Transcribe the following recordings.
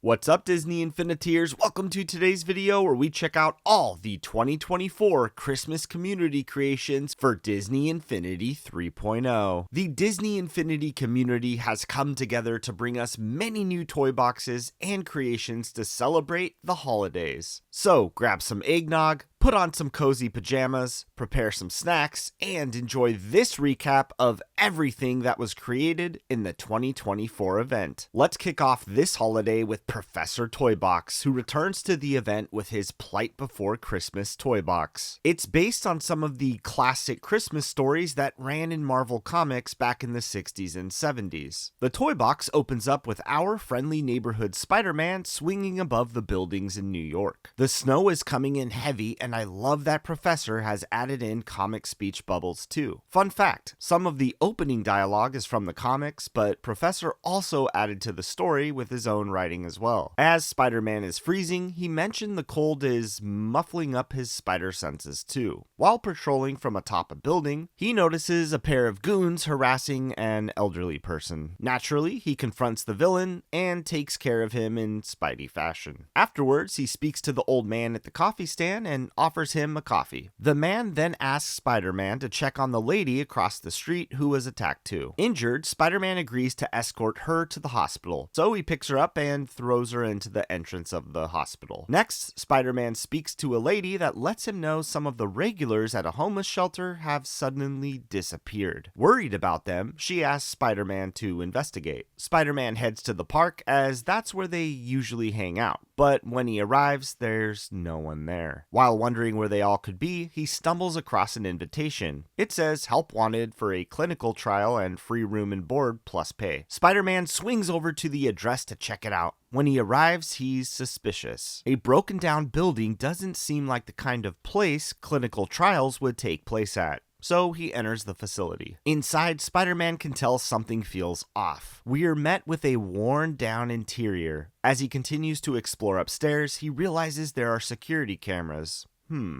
What's up, Disney Infiniteers? Welcome to today's video where we check out all the 2024 Christmas community creations for Disney Infinity 3.0. The Disney Infinity community has come together to bring us many new toy boxes and creations to celebrate the holidays. So grab some eggnog, put on some cozy pajamas, prepare some snacks, and enjoy this recap of everything that was created in the 2024 event. Let's kick off this holiday with Professor Toybox, who returns to the event with his Plight Before Christmas toy box. It's based on some of the classic Christmas stories that ran in Marvel Comics back in the 60s and 70s. The toy box opens up with our friendly neighborhood Spider-Man swinging above the buildings in New York. The snow is coming in heavy, and I love that Professor has added in comic speech bubbles too. Fun fact, some of the opening dialogue is from the comics, but Professor also added to the story with his own writing as well. As Spider-Man is freezing, he mentioned the cold is muffling up his spider senses too. While patrolling from atop a building, he notices a pair of goons harassing an elderly person. Naturally, he confronts the villain and takes care of him in Spidey fashion. Afterwards, he speaks to the old man at the coffee stand and offers him a coffee. The man then asks Spider-Man to check on the lady across the street who was attacked too. Injured, Spider-Man agrees to escort her to the hospital, so he picks her up and throws her into the entrance of the hospital. Next, Spider-Man speaks to a lady that lets him know some of the regulars at a homeless shelter have suddenly disappeared. Worried about them, she asks Spider-Man to investigate. Spider-Man heads to the park as that's where they usually hang out, but when he arrives, there's no one there. While wondering where they all could be, he stumbles across an invitation. It says help wanted for a clinical trial and free room and board plus pay. Spider-Man swings over to the address to check it out. When he arrives, he's suspicious. A broken down building doesn't seem like the kind of place clinical trials would take place at. So he enters the facility. Inside, Spider-Man can tell something feels off. We are met with a worn down interior. As he continues to explore upstairs, he realizes there are security cameras.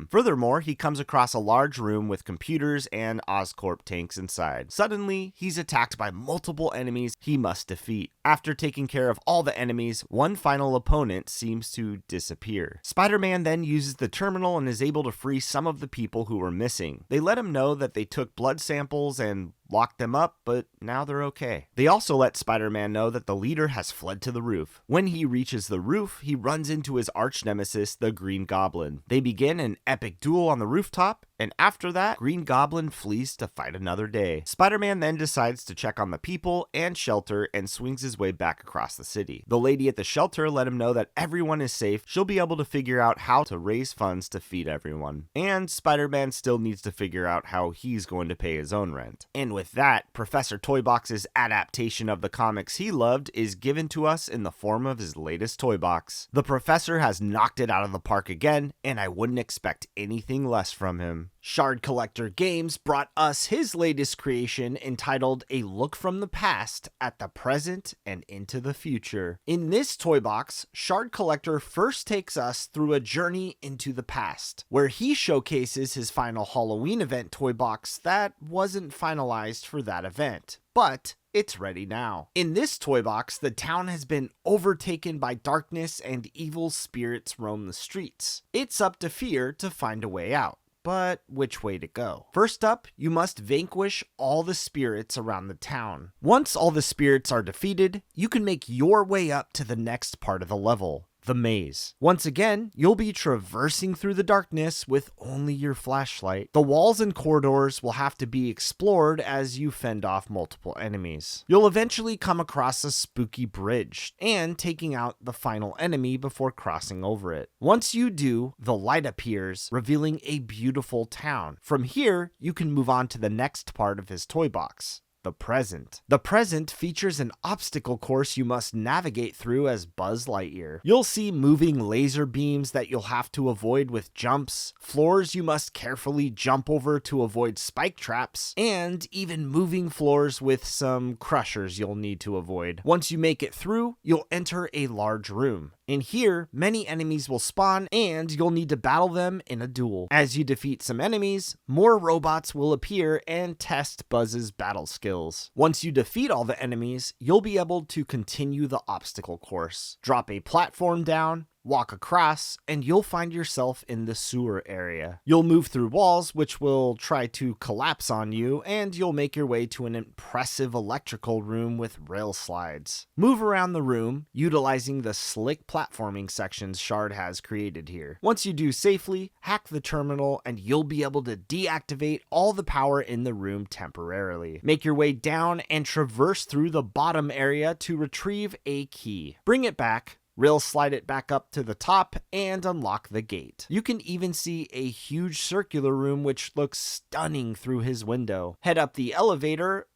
Furthermore, he comes across a large room with computers and Oscorp tanks inside. Suddenly, he's attacked by multiple enemies he must defeat. After taking care of all the enemies, one final opponent seems to disappear. Spider-Man then uses the terminal and is able to free some of the people who were missing. They let him know that they took blood samples and locked them up, but now they're okay. They also let Spider-Man know that the leader has fled to the roof. When he reaches the roof, he runs into his arch nemesis, the Green Goblin. They begin an epic duel on the rooftop, and after that, Green Goblin flees to fight another day. Spider-Man then decides to check on the people and shelter and swings his way back across the city. The lady at the shelter let him know that everyone is safe. She'll be able to figure out how to raise funds to feed everyone. And Spider-Man still needs to figure out how he's going to pay his own rent. And with that, Professor Toybox's adaptation of the comics he loved is given to us in the form of his latest toy box. The Professor has knocked it out of the park again, and I wouldn't expect anything less from him. Shard Collector Games brought us his latest creation entitled A Look from the Past at the Present and into the Future. In this toy box, Shard Collector first takes us through a journey into the past, where he showcases his final Halloween event toy box that wasn't finalized for that event, but it's ready now. In this toy box, the town has been overtaken by darkness and evil spirits roam the streets. It's up to Fear to find a way out. But which way to go? First up, you must vanquish all the spirits around the town. Once all the spirits are defeated, you can make your way up to the next part of the level, the maze. Once again, you'll be traversing through the darkness with only your flashlight. The walls and corridors will have to be explored as you fend off multiple enemies. You'll eventually come across a spooky bridge and taking out the final enemy before crossing over it. Once you do, the light appears, revealing a beautiful town. From here, you can move on to the next part of his toy box. The present. The present features an obstacle course you must navigate through as Buzz Lightyear. You'll see moving laser beams that you'll have to avoid with jumps, floors you must carefully jump over to avoid spike traps, and even moving floors with some crushers you'll need to avoid. Once you make it through, you'll enter a large room. In here, many enemies will spawn and you'll need to battle them in a duel. As you defeat some enemies, more robots will appear and test Buzz's battle skills. Once you defeat all the enemies, you'll be able to continue the obstacle course. Drop a platform down, walk across, and you'll find yourself in the sewer area. You'll move through walls, which will try to collapse on you, and you'll make your way to an impressive electrical room with rail slides. Move around the room, utilizing the slick platforming sections Shard has created here. Once you do safely, hack the terminal, and you'll be able to deactivate all the power in the room temporarily. Make your way down and traverse through the bottom area to retrieve a key. Bring it back, rail slide it back up to the top, and unlock the gate. You can even see a huge circular room which looks stunning through his window. Head up the elevator,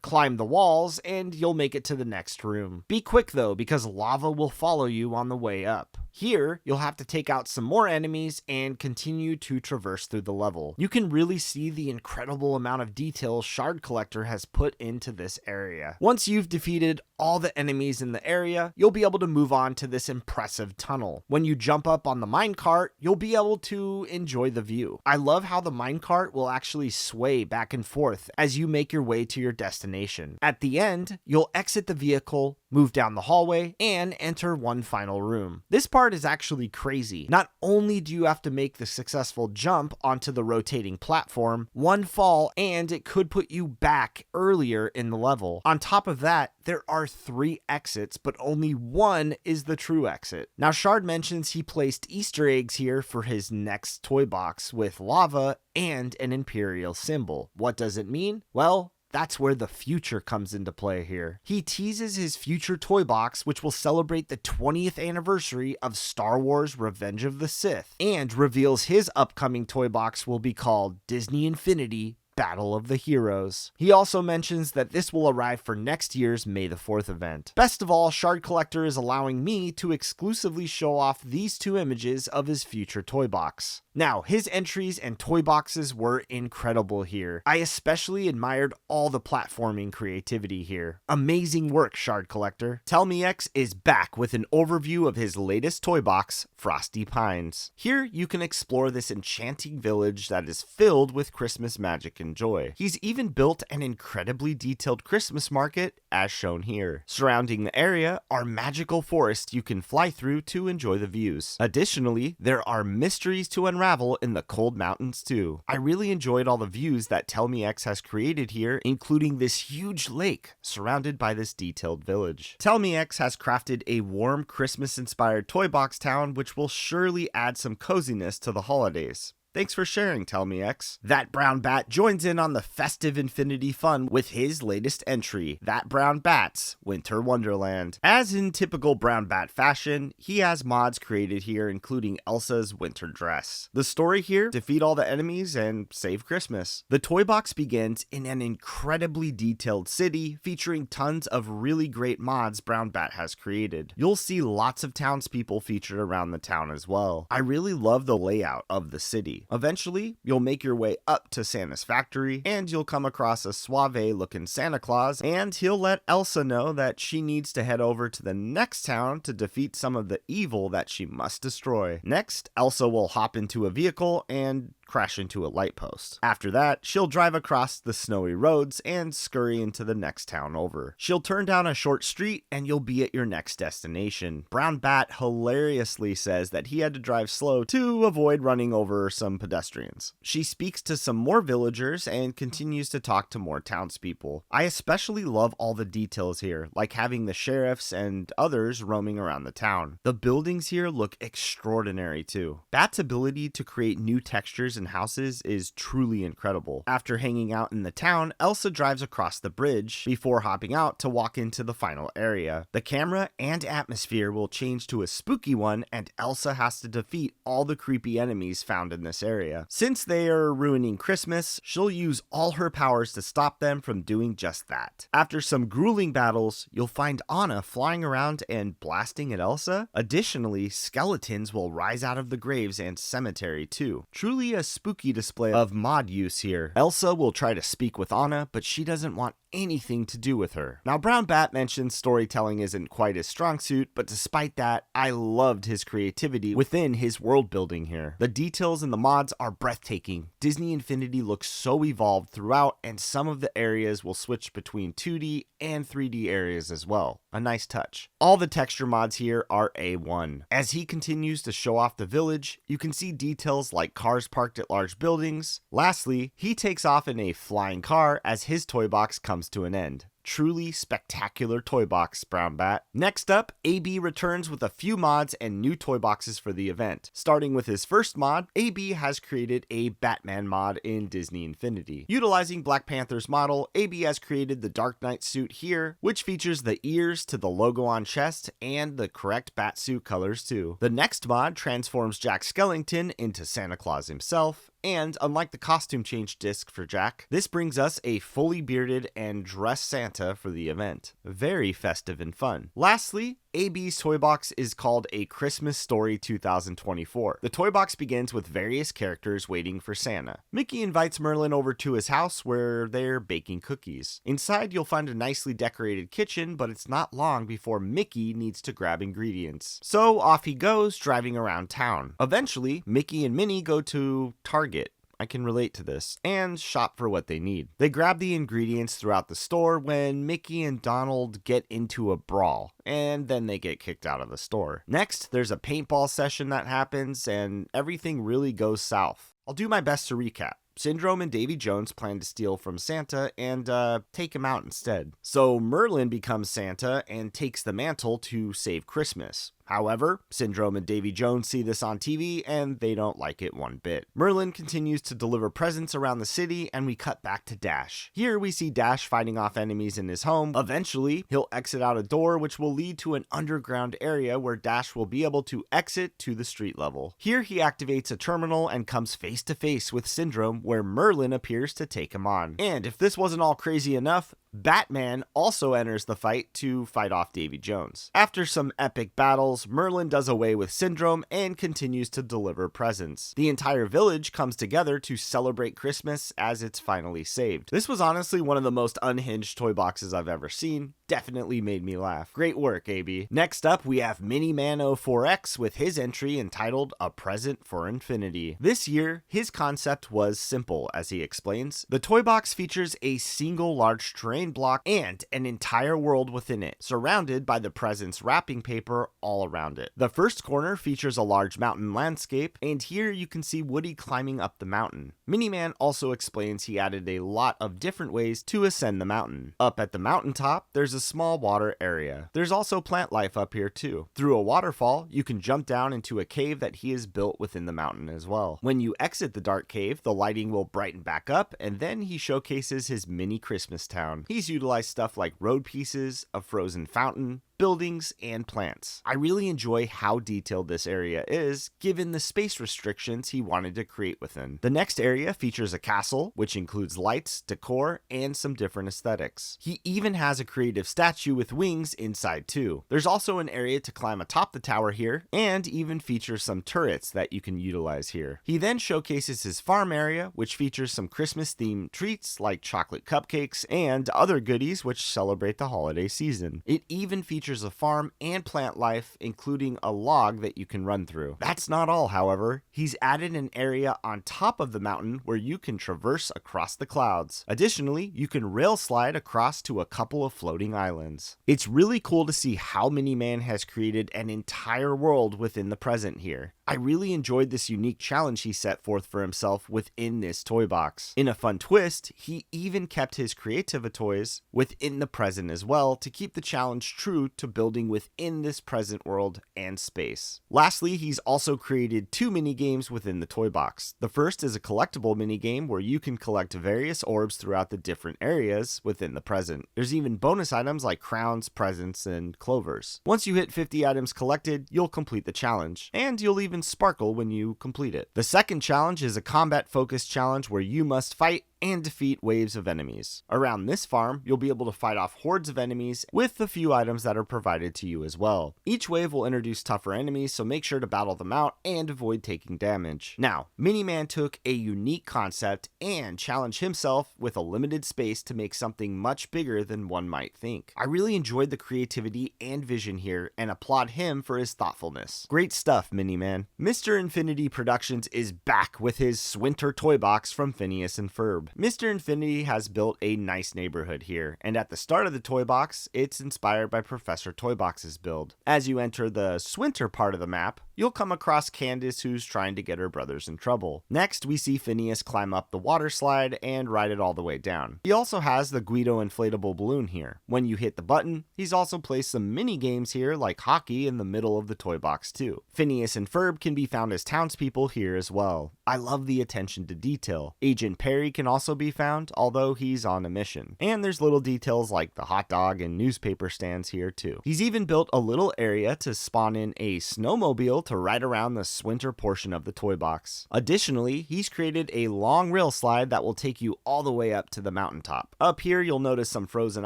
climb the walls, and you'll make it to the next room. Be quick though, because lava will follow you on the way up. Here, you'll have to take out some more enemies and continue to traverse through the level. You can really see the incredible amount of detail Shard Collector has put into this area. Once you've defeated all the enemies in the area, you'll be able to move on to this impressive tunnel. When you jump up on the minecart, you'll be able to enjoy the view. I love how the minecart will actually sway back and forth as you make your way to your destination. At the end, you'll exit the vehicle, move down the hallway, and enter one final room. This part is actually crazy. Not only do you have to make the successful jump onto the rotating platform, one fall and it could put you back earlier in the level. On top of that, there are 3 exits, but only one is the true exit. Now, Shard mentions he placed Easter eggs here for his next toy box with lava and an Imperial symbol. What does it mean? Well, that's where the future comes into play here. He teases his future toy box, which will celebrate the 20th anniversary of Star Wars Revenge of the Sith, and reveals his upcoming toy box will be called Disney Infinity Battle of the Heroes. He also mentions that this will arrive for next year's May the 4th event. Best of all, Shard Collector is allowing me to exclusively show off these 2 images of his future toy box. Now, his entries and toy boxes were incredible here. I especially admired all the platforming creativity here. Amazing work, Shard Collector. TelmEx is back with an overview of his latest toy box, Frosty Pines. Here, you can explore this enchanting village that is filled with Christmas magic and joy. He's even built an incredibly detailed Christmas market, as shown here. Surrounding the area are magical forests you can fly through to enjoy the views. Additionally, there are mysteries to unravel in the cold mountains too. I really enjoyed all the views that TelmEx has created here, including this huge lake surrounded by this detailed village. TelmEx has crafted a warm Christmas-inspired toy box town, which will surely add some coziness to the holidays. Thanks for sharing, TelmEx. That Brown Bat joins in on the festive Infinity fun with his latest entry, That Brown Bat's Winter Wonderland. As in typical Brown Bat fashion, he has mods created here, including Elsa's winter dress. The story here, defeat all the enemies and save Christmas. The toy box begins in an incredibly detailed city, featuring tons of really great mods Brown Bat has created. You'll see lots of townspeople featured around the town as well. I really love the layout of the city. Eventually, you'll make your way up to Santa's factory, and you'll come across a suave-looking Santa Claus, and he'll let Elsa know that she needs to head over to the next town to defeat some of the evil that she must destroy. Next, Elsa will hop into a vehicle and crash into a light post. After that, she'll drive across the snowy roads and scurry into the next town over. She'll turn down a short street and you'll be at your next destination. Brown Bat hilariously says that he had to drive slow to avoid running over some pedestrians. She speaks to some more villagers and continues to talk to more townspeople. I especially love all the details here, like having the sheriffs and others roaming around the town. The buildings here look extraordinary too. Bat's ability to create new textures and houses is truly incredible. After hanging out in the town, Elsa drives across the bridge before hopping out to walk into the final area. The camera and atmosphere will change to a spooky one, and Elsa has to defeat all the creepy enemies found in this area. Since they are ruining Christmas, she'll use all her powers to stop them from doing just that. After some grueling battles, you'll find Anna flying around and blasting at Elsa. Additionally, skeletons will rise out of the graves and cemetery too. Truly a spooky display of mod use here. Elsa will try to speak with Anna, but she doesn't want anything to do with her. Now, Brown Bat mentions storytelling isn't quite his strong suit, but despite that, I loved his creativity within his world building here. The details in the mods are breathtaking. Disney Infinity looks so evolved throughout, and some of the areas will switch between 2D and 3D areas as well. A nice touch. All the texture mods here are A1. As he continues to show off the village, you can see details like cars parked at large buildings. Lastly, he takes off in a flying car as his toy box comes to an end. Truly spectacular toy box, Brown Bat. Next up, AB returns with a few mods and new toy boxes for the event. Starting with his first mod, AB has created a Batman mod in Disney Infinity. Utilizing Black Panther's model, AB has created the Dark Knight suit here, which features the ears to the logo on chest and the correct Batsuit colors too. The next mod transforms Jack Skellington into Santa Claus himself. And unlike the costume change disc for Jack, this brings us a fully bearded and dressed Santa for the event. Very festive and fun. Lastly, AB's toy box is called A Christmas Story 2024. The toy box begins with various characters waiting for Santa. Mickey invites Merlin over to his house where they're baking cookies. Inside, you'll find a nicely decorated kitchen, but it's not long before Mickey needs to grab ingredients. So off he goes, driving around town. Eventually, Mickey and Minnie go to Target. I can relate to this, and shop for what they need. They grab the ingredients throughout the store when Mickey and Donald get into a brawl, and then they get kicked out of the store. Next, there's a paintball session that happens, and everything really goes south. I'll do my best to recap. Syndrome and Davy Jones plan to steal from Santa and take him out instead. So Merlin becomes Santa and takes the mantle to save Christmas. However, Syndrome and Davy Jones see this on TV and they don't like it one bit. Merlin continues to deliver presents around the city and we cut back to Dash. Here we see Dash fighting off enemies in his home. Eventually, he'll exit out a door which will lead to an underground area where Dash will be able to exit to the street level. Here he activates a terminal and comes face to face with Syndrome where Merlin appears to take him on. And if this wasn't all crazy enough, Batman also enters the fight to fight off Davy Jones. After some epic battles, Merlin does away with Syndrome and continues to deliver presents. The entire village comes together to celebrate Christmas as it's finally saved. This was honestly one of the most unhinged toy boxes I've ever seen. Definitely made me laugh. Great work, AB. Next up, we have Miniman04X with his entry entitled A Present for Infinity. This year, his concept was simple, as he explains. The toy box features a single large terrain block and an entire world within it, surrounded by the present's wrapping paper all around it. The first corner features a large mountain landscape, and here you can see Woody climbing up the mountain. Miniman also explains he added a lot of different ways to ascend the mountain. Up at the mountaintop, there's a small water area. There's also plant life up here too. Through a waterfall, you can jump down into a cave that he has built within the mountain as well. When you exit the dark cave, the lighting will brighten back up, and then he showcases his mini Christmas town. He's utilized stuff like road pieces, a frozen fountain, buildings, and plants. I really enjoy how detailed this area is, given the space restrictions he wanted to create within. The next area features a castle, which includes lights, decor, and some different aesthetics. He even has a creative statue with wings inside too. There's also an area to climb atop the tower here, and even features some turrets that you can utilize here. He then showcases his farm area, which features some Christmas-themed treats like chocolate cupcakes and other goodies which celebrate the holiday season. It even features a farm and plant life, including a log that you can run through. That's not all, however. He's added an area on top of the mountain where you can traverse across the clouds. Additionally, you can rail slide across to a couple of floating islands. It's really cool to see how Miniman has created an entire world within the present here. I really enjoyed this unique challenge he set forth for himself within this toy box. In a fun twist, he even kept his creative toys within the present as well to keep the challenge true to building within this present world and space. Lastly, he's also created 2 mini games within the toy box. The first is a collectible mini game where you can collect various orbs throughout the different areas within the present. There's even bonus items like crowns, presents, and clovers. Once you hit 50 items collected, you'll complete the challenge, and you'll even sparkle when you complete it. The second challenge is a combat focused challenge where you must fight and defeat waves of enemies. Around this farm, you'll be able to fight off hordes of enemies with the few items that are provided to you as well. Each wave will introduce tougher enemies, so make sure to battle them out and avoid taking damage. Now, Miniman took a unique concept and challenged himself with a limited space to make something much bigger than one might think. I really enjoyed the creativity and vision here and applaud him for his thoughtfulness. Great stuff, Miniman. Mr. Infinity Productions is back with his Swinter toy box from Phineas and Ferb. Mr. Infinity has built a nice neighborhood here, and at the start of the toy box, it's inspired by Professor Toybox's build. As you enter the Swinter part of the map, you'll come across Candace, who's trying to get her brothers in trouble. Next, we see Phineas climb up the water slide and ride it all the way down. He also has the Guido inflatable balloon here. When you hit the button, he's also placed some mini games here like hockey in the middle of the toy box too. Phineas and Ferb can be found as townspeople here as well. I love the attention to detail. Agent Perry can also be found, although he's on a mission. And there's little details like the hot dog and newspaper stands here too. He's even built a little area to spawn in a snowmobile to ride around the Swinter portion of the toy box. Additionally, he's created a long rail slide that will take you all the way up to the mountaintop. Up here, you'll notice some frozen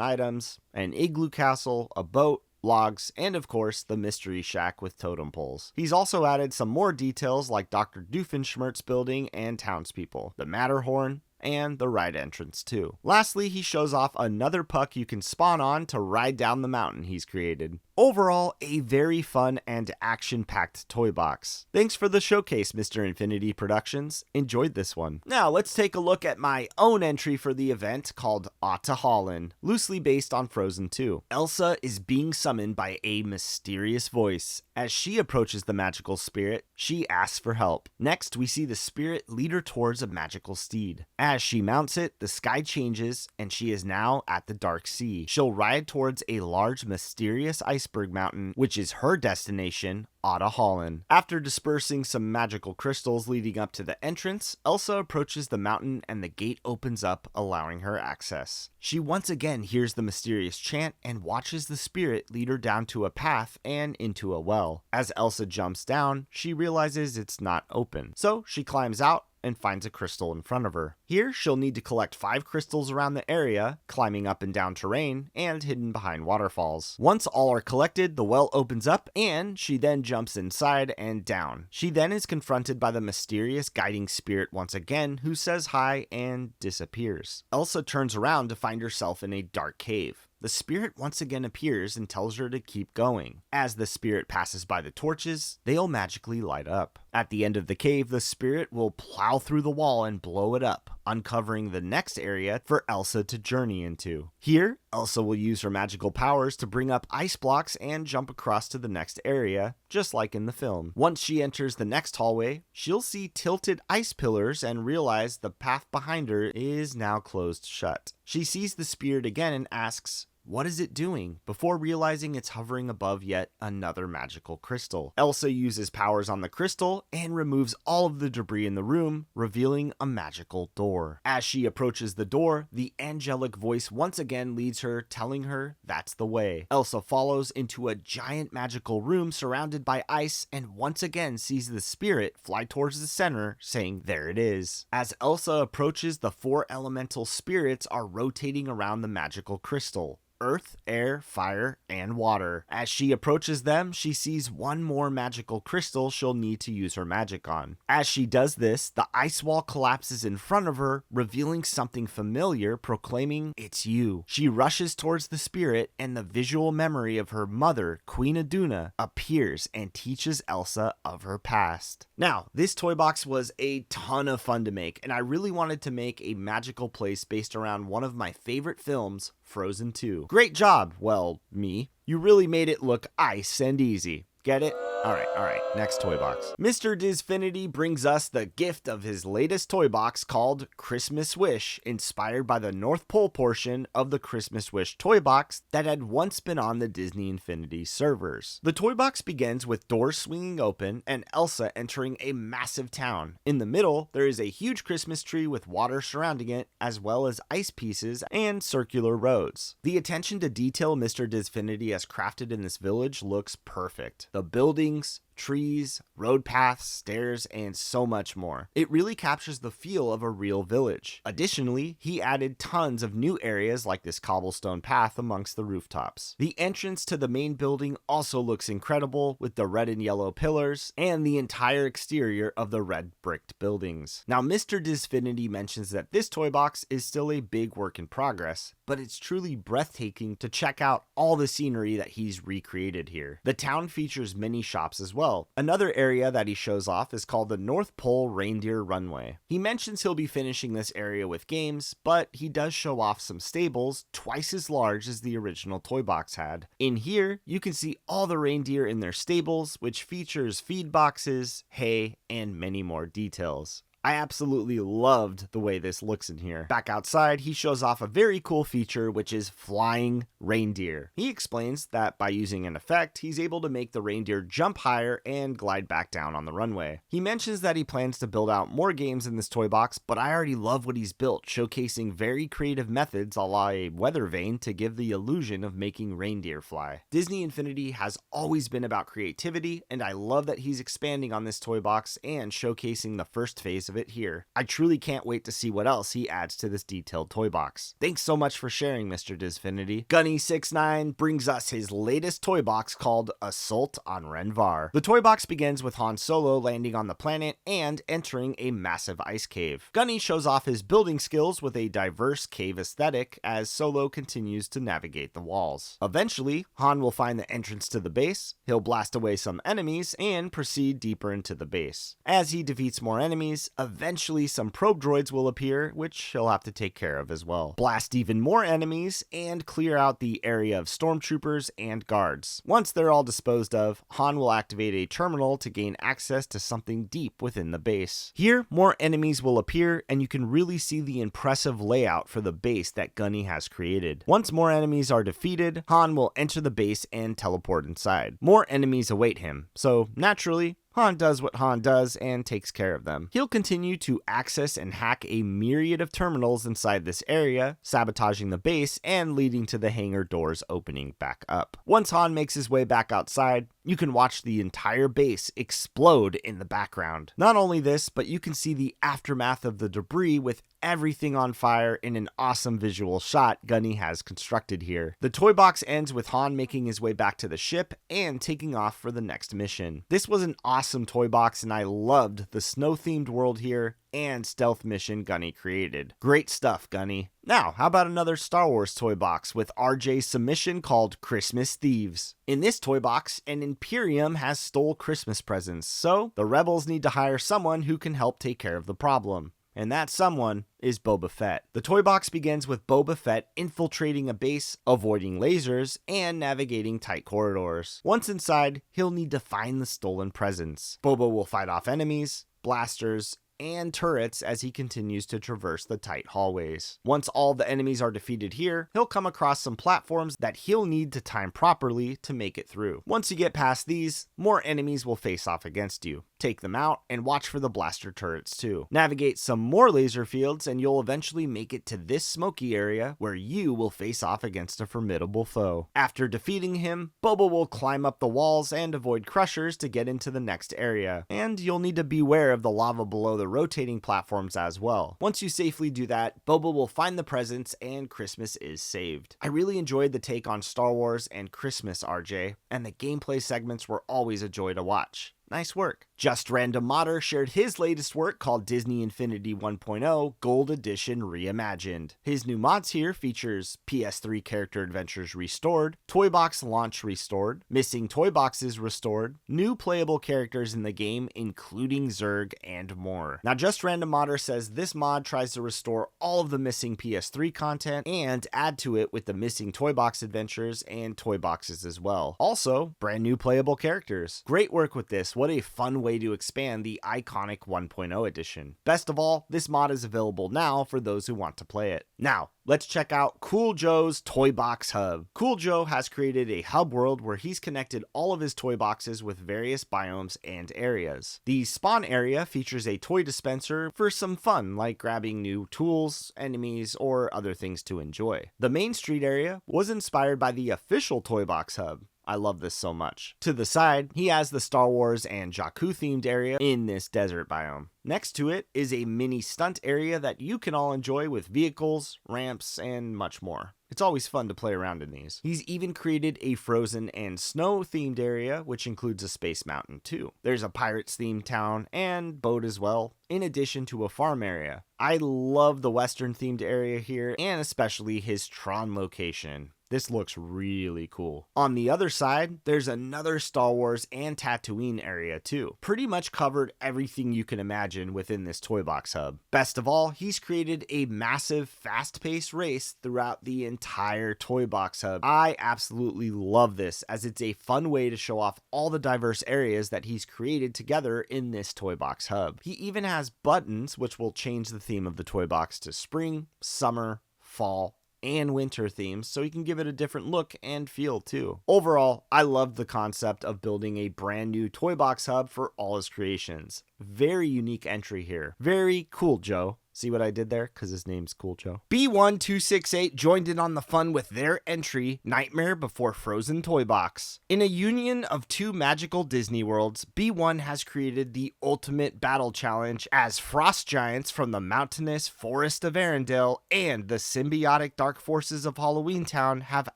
items, an igloo castle, a boat, logs, and of course, the mystery shack with totem poles. He's also added some more details like Dr. Doofenshmirtz building and townspeople, the Matterhorn, and the ride entrance too. Lastly, he shows off another puck you can spawn on to ride down the mountain he's created. Overall, a very fun and action-packed toy box. Thanks for the showcase, Mr. Infinity Productions. Enjoyed this one. Now, let's take a look at my own entry for the event called To Holland, loosely based on Frozen 2. Elsa is being summoned by a mysterious voice. As she approaches the magical spirit, she asks for help. Next, we see the spirit lead her towards a magical steed. As she mounts it, the sky changes, and she is now at the dark sea. She'll ride towards a large, mysterious iceberg mountain, which is her destination, To Holland. After dispersing some magical crystals leading up to the entrance, Elsa approaches the mountain and the gate opens up, allowing her access. She once again hears the mysterious chant and watches the spirit lead her down to a path and into a well. As Elsa jumps down, she realizes it's not open, so she climbs out and finds a crystal in front of her. Here, she'll need to collect 5 crystals around the area, climbing up and down terrain, and hidden behind waterfalls. Once all are collected, the well opens up, and she then jumps inside and down. She then is confronted by the mysterious guiding spirit once again, who says hi and disappears. Elsa turns around to find herself in a dark cave. The spirit once again appears and tells her to keep going. As the spirit passes by the torches, they'll magically light up. At the end of the cave, the spirit will plow through the wall and blow it up, uncovering the next area for Elsa to journey into. Here, Elsa will use her magical powers to bring up ice blocks and jump across to the next area, just like in the film. Once she enters the next hallway, she'll see tilted ice pillars and realize the path behind her is now closed shut. She sees the spirit again and asks, "What is it doing?" before realizing it's hovering above yet another magical crystal. Elsa uses powers on the crystal and removes all of the debris in the room, revealing a magical door. As she approaches the door, the angelic voice once again leads her, telling her that's the way. Elsa follows into a giant magical room surrounded by ice and once again sees the spirit fly towards the center, saying there it is. As Elsa approaches, the 4 elemental spirits are rotating around the magical crystal: earth, air, fire, and water. As she approaches them, she sees one more magical crystal she'll need to use her magic on. As she does this, the ice wall collapses in front of her, revealing something familiar, proclaiming, "It's you." She rushes towards the spirit, and the visual memory of her mother, Queen Iduna, appears and teaches Elsa of her past. Now, this toy box was a ton of fun to make, and I really wanted to make a magical place based around one of my favorite films, Frozen 2. Great job, well, me. You really made it look ice and easy. Get it? Alright, next toy box. Mr. Disfinity brings us the gift of his latest toy box called Christmas Wish, inspired by the North Pole portion of the Christmas Wish toy box that had once been on the Disney Infinity servers. The toy box begins with doors swinging open and Elsa entering a massive town. In the middle, there is a huge Christmas tree with water surrounding it, as well as ice pieces and circular roads. The attention to detail Mr. Disfinity has crafted in this village looks perfect. The buildings, buildings, trees, road paths, stairs, and so much more. It really captures the feel of a real village. Additionally, he added tons of new areas like this cobblestone path amongst the rooftops. The entrance to the main building also looks incredible with the red and yellow pillars and the entire exterior of the red bricked buildings. Now, Mr. Disfinity mentions that this toy box is still a big work in progress, but it's truly breathtaking to check out all the scenery that he's recreated here. The town features many shops as well. Another area that he shows off is called the North Pole Reindeer Runway. He mentions he'll be finishing this area with games, but he does show off some stables twice as large as the original toy box had. In here, you can see all the reindeer in their stables, which features feed boxes, hay, and many more details. I absolutely loved the way this looks in here. Back outside, he shows off a very cool feature, which is flying reindeer. He explains that by using an effect, he's able to make the reindeer jump higher and glide back down on the runway. He mentions that he plans to build out more games in this toy box, but I already love what he's built, showcasing very creative methods a la a weather vane to give the illusion of making reindeer fly. Disney Infinity has always been about creativity, and I love that he's expanding on this toy box and showcasing the first phase of it here. I truly can't wait to see what else he adds to this detailed toy box. Thanks so much for sharing, Mr. Disfinity. Gunny69 brings us his latest toy box called Assault on Renvar. The toy box begins with Han Solo landing on the planet and entering a massive ice cave. Gunny shows off his building skills with a diverse cave aesthetic as Solo continues to navigate the walls. Eventually, Han will find the entrance to the base, he'll blast away some enemies, and proceed deeper into the base. As he defeats more enemies, eventually some probe droids will appear, which he'll have to take care of as well. Blast even more enemies and clear out the area of stormtroopers and guards. Once they're all disposed of, Han will activate a terminal to gain access to something deep within the base. Here, more enemies will appear, and you can really see the impressive layout for the base that Gunny has created. Once more enemies are defeated, Han will enter the base and teleport inside. More enemies await him, so naturally, Han does what Han does and takes care of them. He'll continue to access and hack a myriad of terminals inside this area, sabotaging the base and leading to the hangar doors opening back up. Once Han makes his way back outside, you can watch the entire base explode in the background. Not only this, but you can see the aftermath of the debris with everything on fire in an awesome visual shot Gunny has constructed here. The toy box ends with Han making his way back to the ship and taking off for the next mission. This was an awesome toy box, and I loved the snow-themed world here and stealth mission Gunny created. Great stuff, Gunny. Now, how about another Star Wars toy box with RJ's submission called Christmas Thieves? In this toy box, an Imperium has stole Christmas presents, so the rebels need to hire someone who can help take care of the problem. And that someone is Boba Fett. The toy box begins with Boba Fett infiltrating a base, avoiding lasers, and navigating tight corridors. Once inside, he'll need to find the stolen presents. Boba will fight off enemies, blasters, and turrets as he continues to traverse the tight hallways. Once all the enemies are defeated here, he'll come across some platforms that he'll need to time properly to make it through. Once you get past these, more enemies will face off against you. Take them out and watch for the blaster turrets too. Navigate some more laser fields and you'll eventually make it to this smoky area where you will face off against a formidable foe. After defeating him, Boba will climb up the walls and avoid crushers to get into the next area. And you'll need to beware of the lava below the rotating platforms as well. Once you safely do that, Boba will find the presents and Christmas is saved. I really enjoyed the take on Star Wars and Christmas, RJ, and the gameplay segments were always a joy to watch. Nice work. JustRandomMod shared his latest work called Disney Infinity 1.0 Gold Edition Reimagined. His new mods here features PS3 Character Adventures Restored, Toybox Launch Restored, Missing Toyboxes Restored, new playable characters in the game including Zurg, and more. Now JustRandomMod says this mod tries to restore all of the missing PS3 content and add to it with the missing Toybox Adventures and Toyboxes as well. Also, brand new playable characters. Great work with this. What a fun way to expand the iconic 1.0 edition. Best of all, this mod is available now for those who want to play it. Now, let's check out CoolJoe's Toy Box Hub. CoolJoe has created a hub world where he's connected all of his toy boxes with various biomes and areas. The spawn area features a toy dispenser for some fun, like grabbing new tools, enemies, or other things to enjoy. The main street area was inspired by the official Toy Box Hub. I love this so much. To the side, he has the Star Wars and Jakku themed area in this desert biome. Next to it is a mini stunt area that you can all enjoy with vehicles, ramps, and much more. It's always fun to play around in these. He's even created a frozen and snow themed area, which includes a space mountain too. There's a pirates themed town and boat as well, in addition to a farm area. I love the western themed area here, and especially his Tron location. This looks really cool. On the other side, there's another Star Wars and Tatooine area too. Pretty much covered everything you can imagine within this toy box hub. Best of all, he's created a massive fast-paced race throughout the entire toy box hub. I absolutely love this, as it's a fun way to show off all the diverse areas that he's created together in this toy box hub. He even has buttons which will change the theme of the toy box to spring, summer, fall, and winter themes, so you can give it a different look and feel too. Overall, I love the concept of building a brand new toy box hub for all his creations. Very unique entry here. Very cool, Joe. See what I did there? Because his name's CoolJoe. B1268 joined in on the fun with their entry, Nightmare Before Frozen Toy Box. In a union of two magical Disney worlds, B1 has created the ultimate battle challenge as frost giants from the mountainous forest of Arendelle and the symbiotic dark forces of Halloween Town have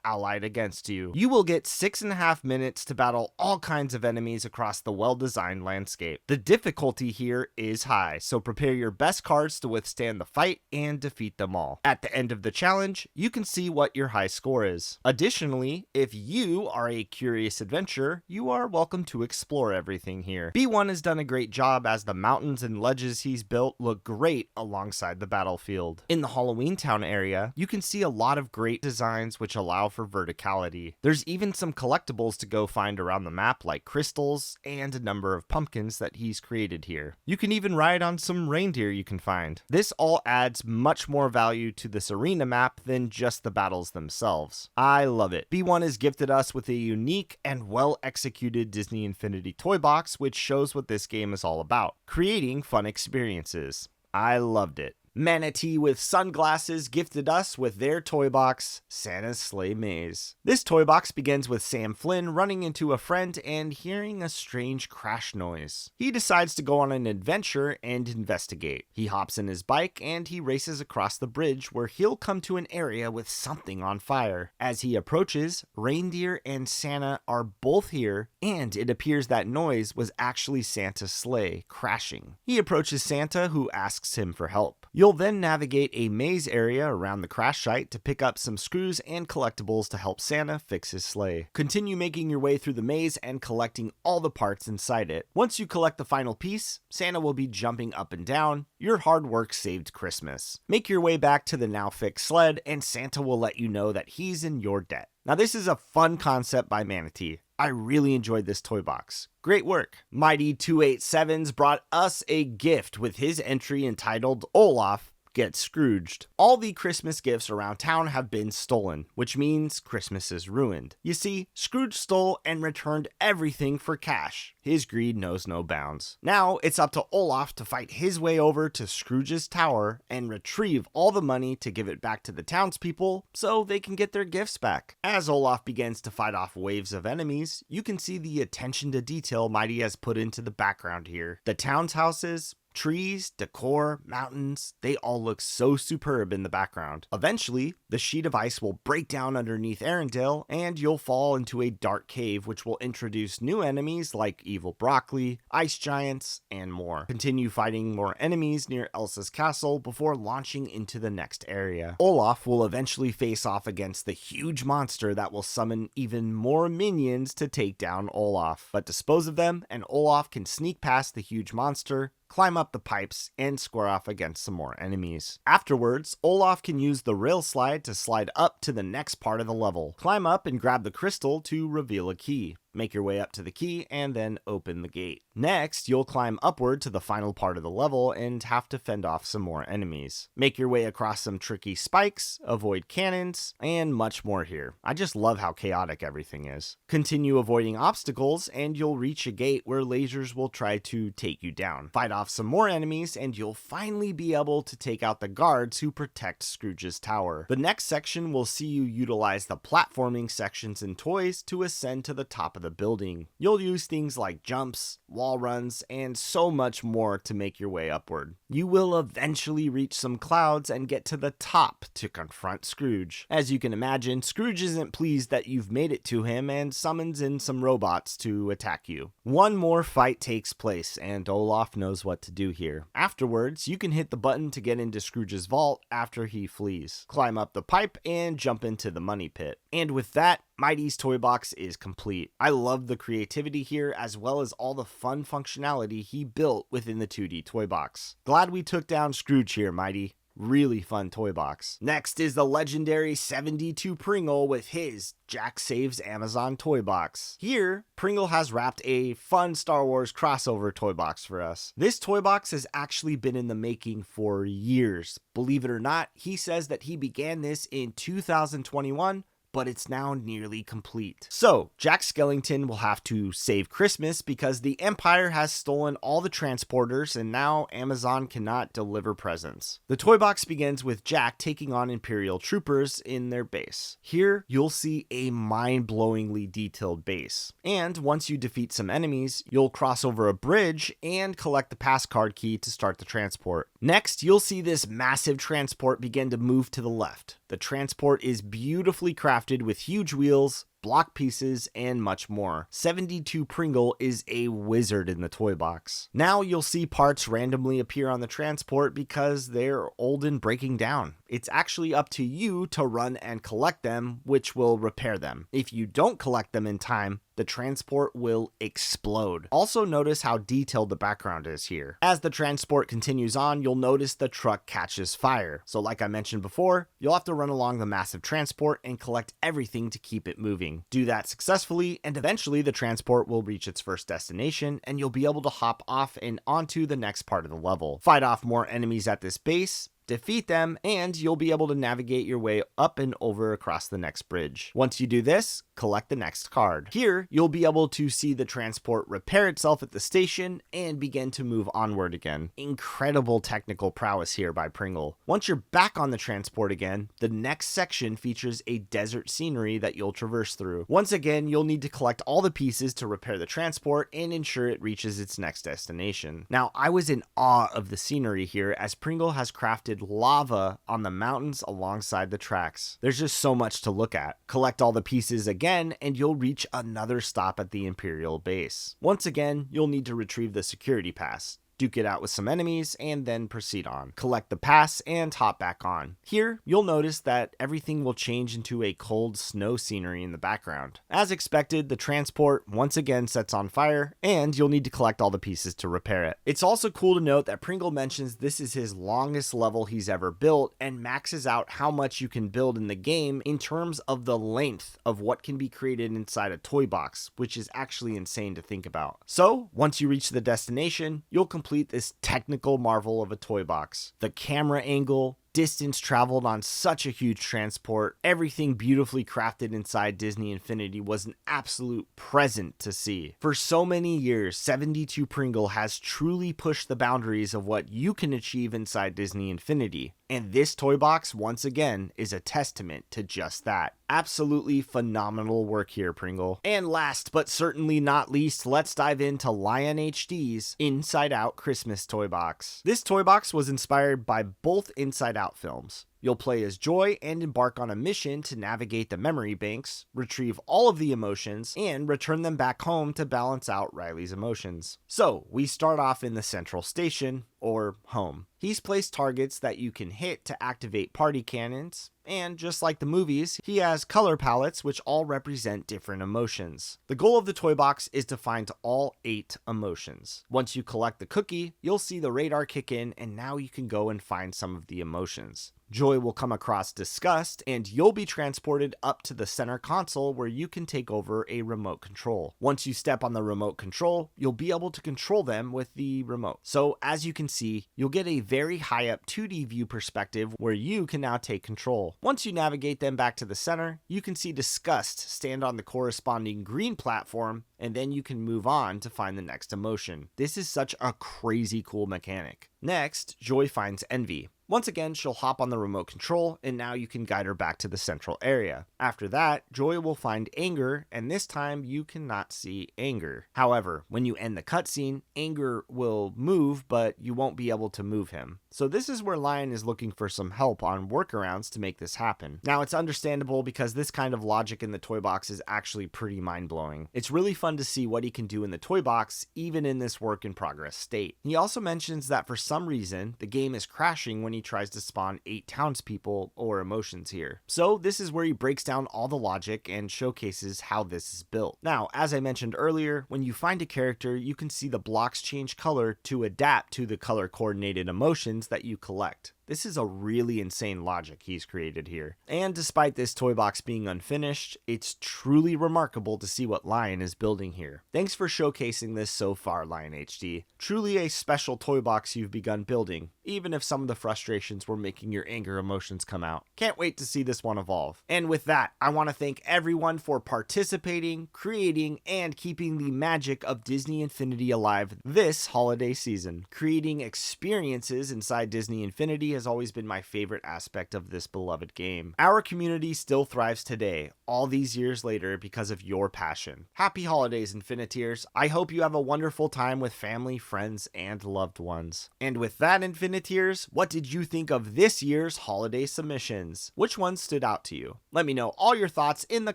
allied against you. You will get 6.5 minutes to battle all kinds of enemies across the well-designed landscape. The difficulty here is high, so prepare your best cards to withstand the fight and defeat them all. At the end of the challenge, you can see what your high score is. Additionally, if you are a curious adventurer, you are welcome to explore everything here. B1 has done a great job, as the mountains and ledges he's built look great alongside the battlefield. In the Halloween Town area, you can see a lot of great designs which allow for verticality. There's even some collectibles to go find around the map, like crystals and a number of pumpkins that he's created here. You can even ride on some reindeer you can find. This all adds much more value to this arena map than just the battles themselves. I love it. B1 has gifted us with a unique and well-executed Disney Infinity toy box, which shows what this game is all about: creating fun experiences. I loved it. Manatee with Sunglasses gifted us with their toy box, Santa's Sleigh Maze. This toy box begins with Sam Flynn running into a friend and hearing a strange crash noise. He decides to go on an adventure and investigate. He hops in his bike and he races across the bridge, where he'll come to an area with something on fire. As he approaches, reindeer and Santa are both here, and it appears that noise was actually Santa's sleigh crashing. He approaches Santa, who asks him for help. You'll then navigate a maze area around the crash site to pick up some screws and collectibles to help Santa fix his sleigh. Continue making your way through the maze and collecting all the parts inside it. Once you collect the final piece, Santa will be jumping up and down. Your hard work saved Christmas. Make your way back to the now fixed sled, and Santa will let you know that he's in your debt. Now, this is a fun concept by Manatee. I really enjoyed this toy box. Great work. Mighty 287s brought us a gift with his entry entitled Olaf Get Scrooged. All the Christmas gifts around town have been stolen, which means Christmas is ruined. You see, Scrooge stole and returned everything for cash. His greed knows no bounds. Now it's up to Olaf to fight his way over to Scrooge's tower and retrieve all the money to give it back to the townspeople so they can get their gifts back. As Olaf begins to fight off waves of enemies, you can see the attention to detail Mighty has put into the background here. The town's houses, trees, decor, mountains, they all look so superb in the background. Eventually, the sheet of ice will break down underneath Arendelle, and you'll fall into a dark cave, which will introduce new enemies like evil broccoli, ice giants, and more. Continue fighting more enemies near Elsa's castle before launching into the next area. Olaf will eventually face off against the huge monster that will summon even more minions to take down Olaf. But dispose of them, and Olaf can sneak past the huge monster, climb up the pipes, and square off against some more enemies. Afterwards, Olaf can use the rail slide to slide up to the next part of the level. Climb up and grab the crystal to reveal a key. Make your way up to the key and then open the gate. Next, you'll climb upward to the final part of the level and have to fend off some more enemies. Make your way across some tricky spikes, avoid cannons, and much more here. I just love how chaotic everything is. Continue avoiding obstacles and you'll reach a gate where lasers will try to take you down. Fight off some more enemies and you'll finally be able to take out the guards who protect Scrooge's tower. The next section will see you utilize the platforming sections and toys to ascend to the top of the building. You'll use things like jumps, wall runs, and so much more to make your way upward. You will eventually reach some clouds and get to the top to confront Scrooge. As you can imagine, Scrooge isn't pleased that you've made it to him and summons in some robots to attack you. One more fight takes place and Olaf knows what to do here. Afterwards, you can hit the button to get into Scrooge's vault after he flees. Climb up the pipe and jump into the money pit. And with that, Mighty's Toy Box is complete. I love the creativity here as well as all the fun functionality he built within the 2D Toy Box. Glad we took down Scrooge here, Mighty. Really fun toy box. Next is the legendary 72 Pringle with his Jack Saves Amazon toy box. Here, Pringle has wrapped a fun Star Wars crossover toy box for us. This toy box has actually been in the making for years. Believe it or not, he says that he began this in 2021, but it's now nearly complete. So, Jack Skellington will have to save Christmas because the Empire has stolen all the transporters and now Amazon cannot deliver presents. The toy box begins with Jack taking on Imperial troopers in their base. Here, you'll see a mind-blowingly detailed base. And once you defeat some enemies, you'll cross over a bridge and collect the pass card key to start the transport. Next, you'll see this massive transport begin to move to the left. The transport is beautifully crafted with huge wheels, block pieces, and much more. 72 Pringle is a wizard in the toy box. Now you'll see parts randomly appear on the transport because they're old and breaking down. It's actually up to you to run and collect them, which will repair them. If you don't collect them in time, the transport will explode. Also notice how detailed the background is here. As the transport continues on, you'll notice the truck catches fire. So like I mentioned before, you'll have to run along the massive transport and collect everything to keep it moving. Do that successfully, and eventually the transport will reach its first destination, and you'll be able to hop off and onto the next part of the level. Fight off more enemies at this base, defeat them, and you'll be able to navigate your way up and over across the next bridge. Once you do this, collect the next card. Here, you'll be able to see the transport repair itself at the station and begin to move onward again. Incredible technical prowess here by Pringle. Once you're back on the transport again, the next section features a desert scenery that you'll traverse through. Once again, you'll need to collect all the pieces to repair the transport and ensure it reaches its next destination. Now, I was in awe of the scenery here as Pringle has crafted lava on the mountains alongside the tracks. There's just so much to look at. Collect all the pieces again and you'll reach another stop at the Imperial base. Once again, you'll need to retrieve the security pass. Duke it out with some enemies, and then proceed on. Collect the pass and hop back on. Here, you'll notice that everything will change into a cold snow scenery in the background. As expected, the transport once again sets on fire, and you'll need to collect all the pieces to repair it. It's also cool to note that Pringle mentions this is his longest level he's ever built, and maxes out how much you can build in the game in terms of the length of what can be created inside a toy box, which is actually insane to think about. So, once you reach the destination, you'll complete this technical marvel of a toy box. The camera angle, distance traveled on such a huge transport, everything beautifully crafted inside Disney Infinity was an absolute present to see. For so many years, 72 Pringle has truly pushed the boundaries of what you can achieve inside Disney Infinity. And this toy box, once again, is a testament to just that. Absolutely phenomenal work here, Pringle. And last but certainly not least, let's dive into Lion HD's Inside Out Christmas Toy Box. This toy box was inspired by both Inside Out films. You'll play as Joy and embark on a mission to navigate the memory banks, retrieve all of the emotions, and return them back home to balance out Riley's emotions. So, we start off in the central station, or home. He's placed targets that you can hit to activate party cannons, and just like the movies, he has color palettes which all represent different emotions. The goal of the toy box is to find all 8 emotions. Once you collect the cookie, you'll see the radar kick in, and now you can go and find some of the emotions. Joy will come across disgust, and you'll be transported up to the center console where you can take over a remote control. Once you step on the remote control, you'll be able to control them with the remote. So as you can see, you'll get a very high up 2D view perspective where you can now take control. Once you navigate them back to the center, you can see disgust stand on the corresponding green platform, and then you can move on to find the next emotion. This is such a crazy cool mechanic. Next, Joy finds envy. Once again, she'll hop on the remote control, and now you can guide her back to the central area. After that, Joy will find anger, and this time you cannot see anger. However, when you end the cutscene, anger will move, but you won't be able to move him. So this is where Lion is looking for some help on workarounds to make this happen. Now, it's understandable because this kind of logic in the toy box is actually pretty mind-blowing. It's really fun to see what he can do in the toy box, even in this work in progress state. He also mentions that for some reason, the game is crashing when he tries to spawn 8 townspeople or emotions here. So this is where he breaks down all the logic and showcases how this is built. Now, as I mentioned earlier, when you find a character, you can see the blocks change color to adapt to the color coordinated emotions that you collect. This is a really insane logic he's created here. And despite this toy box being unfinished, it's truly remarkable to see what Lion is building here. Thanks for showcasing this so far, Lion HD. Truly a special toy box you've begun building, even if some of the frustrations were making your anger emotions come out. Can't wait to see this one evolve. And with that, I want to thank everyone for participating, creating, and keeping the magic of Disney Infinity alive this holiday season. Creating experiences inside Disney Infinity has always been my favorite aspect of this beloved game. Our community still thrives today, all these years later, because of your passion. Happy holidays, Infiniteers. I hope you have a wonderful time with family, friends, and loved ones. And with that, Infiniteers, what did you think of this year's holiday submissions? Which ones stood out to you? Let me know all your thoughts in the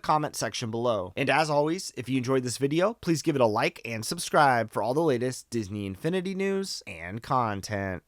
comment section below. And as always, if you enjoyed this video, please give it a like and subscribe for all the latest Disney Infinity news and content.